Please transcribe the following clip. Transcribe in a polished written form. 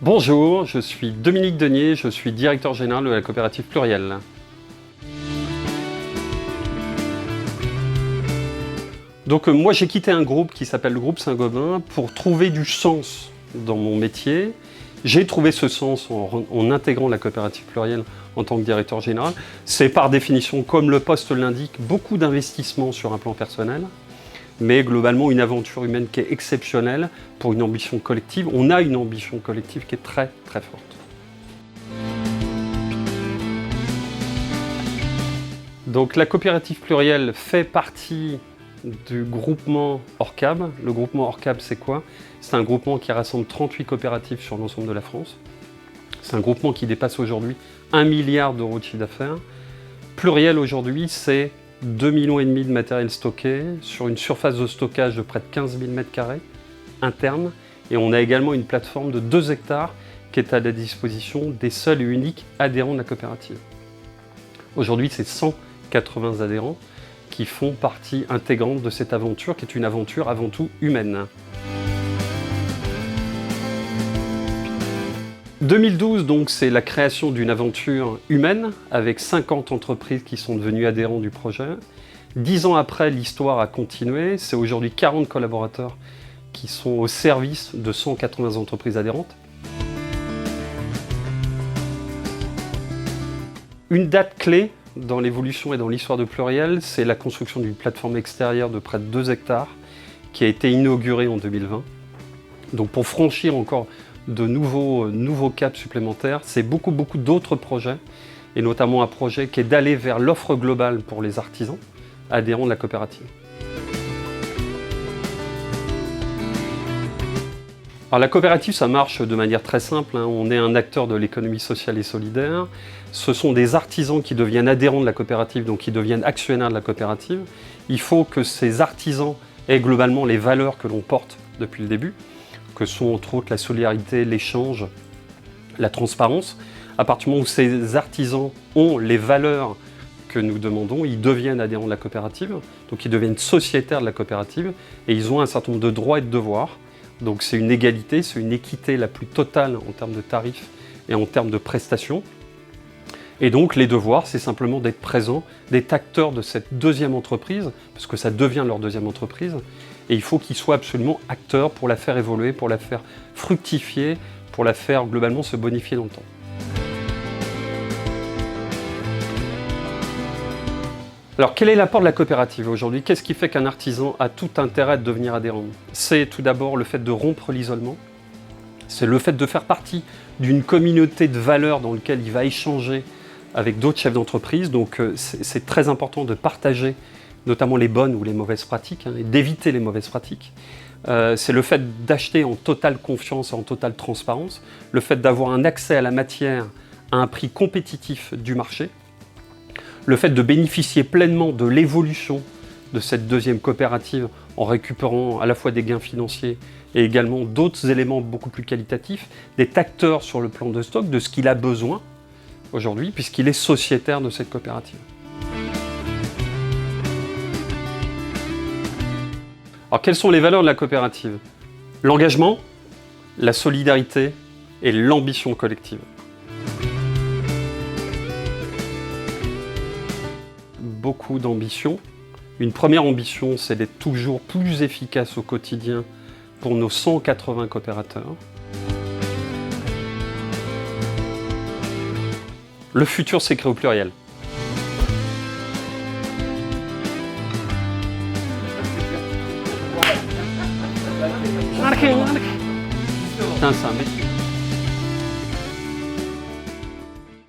Bonjour, je suis Dominique Denier, je suis directeur général de la coopérative Pluriel. Donc moi j'ai quitté un groupe qui s'appelle le groupe Saint-Gobain pour trouver du sens dans mon métier. J'ai trouvé ce sens en intégrant la coopérative Pluriel en tant que directeur général. C'est par définition, comme le poste l'indique, beaucoup d'investissements sur un plan personnel, mais globalement une aventure humaine qui est exceptionnelle pour une ambition collective. On a une ambition collective qui est très très forte. Donc la coopérative Pluriel fait partie du groupement ORCAB. Le groupement ORCAB, c'est quoi? C'est un groupement qui rassemble 38 coopératives sur l'ensemble de la France. C'est un groupement qui dépasse aujourd'hui 1 milliard d'euros de chiffre d'affaires. Pluriel aujourd'hui, c'est 2,5 millions de matériel stocké sur une surface de stockage de près de 15 000 m² interne. Et on a également une plateforme de 2 hectares qui est à la disposition des seuls et uniques adhérents de la coopérative. Aujourd'hui, c'est 180 adhérents qui font partie intégrante de cette aventure, qui est une aventure avant tout humaine. 2012, donc, c'est la création d'une aventure humaine avec 50 entreprises qui sont devenues adhérents du projet. 10 ans après, l'histoire a continué. C'est aujourd'hui 40 collaborateurs qui sont au service de 180 entreprises adhérentes. Une date clé dans l'évolution et dans l'histoire de Pluriel, c'est la construction d'une plateforme extérieure de près de 2 hectares qui a été inaugurée en 2020. Donc pour franchir encore de nouveaux caps supplémentaires, c'est beaucoup d'autres projets, et notamment un projet qui est d'aller vers l'offre globale pour les artisans adhérents de la coopérative. Alors la coopérative, ça marche de manière très simple, hein. On est un acteur de l'économie sociale et solidaire. Ce sont des artisans qui deviennent adhérents de la coopérative, donc qui deviennent actionnaires de la coopérative. Il faut que ces artisans aient globalement les valeurs que l'on porte depuis le début, que sont entre autres la solidarité, l'échange, la transparence. À partir du moment où ces artisans ont les valeurs que nous demandons, ils deviennent adhérents de la coopérative, donc ils deviennent sociétaires de la coopérative, et ils ont un certain nombre de droits et de devoirs. Donc c'est une égalité, c'est une équité la plus totale en termes de tarifs et en termes de prestations. Et donc les devoirs, c'est simplement d'être présent, d'être acteur de cette deuxième entreprise, parce que ça devient leur deuxième entreprise, et il faut qu'ils soient absolument acteurs pour la faire évoluer, pour la faire fructifier, pour la faire globalement se bonifier dans le temps. Alors, quel est l'apport de la coopérative aujourd'hui? Qu'est-ce qui fait qu'un artisan a tout intérêt de devenir adhérent? C'est tout d'abord le fait de rompre l'isolement, c'est le fait de faire partie d'une communauté de valeurs dans laquelle il va échanger avec d'autres chefs d'entreprise. Donc c'est très important de partager notamment les bonnes ou les mauvaises pratiques, hein, et d'éviter les mauvaises pratiques. C'est le fait d'acheter en totale confiance et en totale transparence, le fait d'avoir un accès à la matière à un prix compétitif du marché, le fait de bénéficier pleinement de l'évolution de cette deuxième coopérative en récupérant à la fois des gains financiers et également d'autres éléments beaucoup plus qualitatifs, d'être acteur sur le plan de stock de ce qu'il a besoin aujourd'hui, puisqu'il est sociétaire de cette coopérative. Alors quelles sont les valeurs de la coopérative? L'engagement, la solidarité et l'ambition collective. Beaucoup d'ambition. Une première ambition, c'est d'être toujours plus efficace au quotidien pour nos 180 coopérateurs. Le futur s'écrit au pluriel. C'est un métier.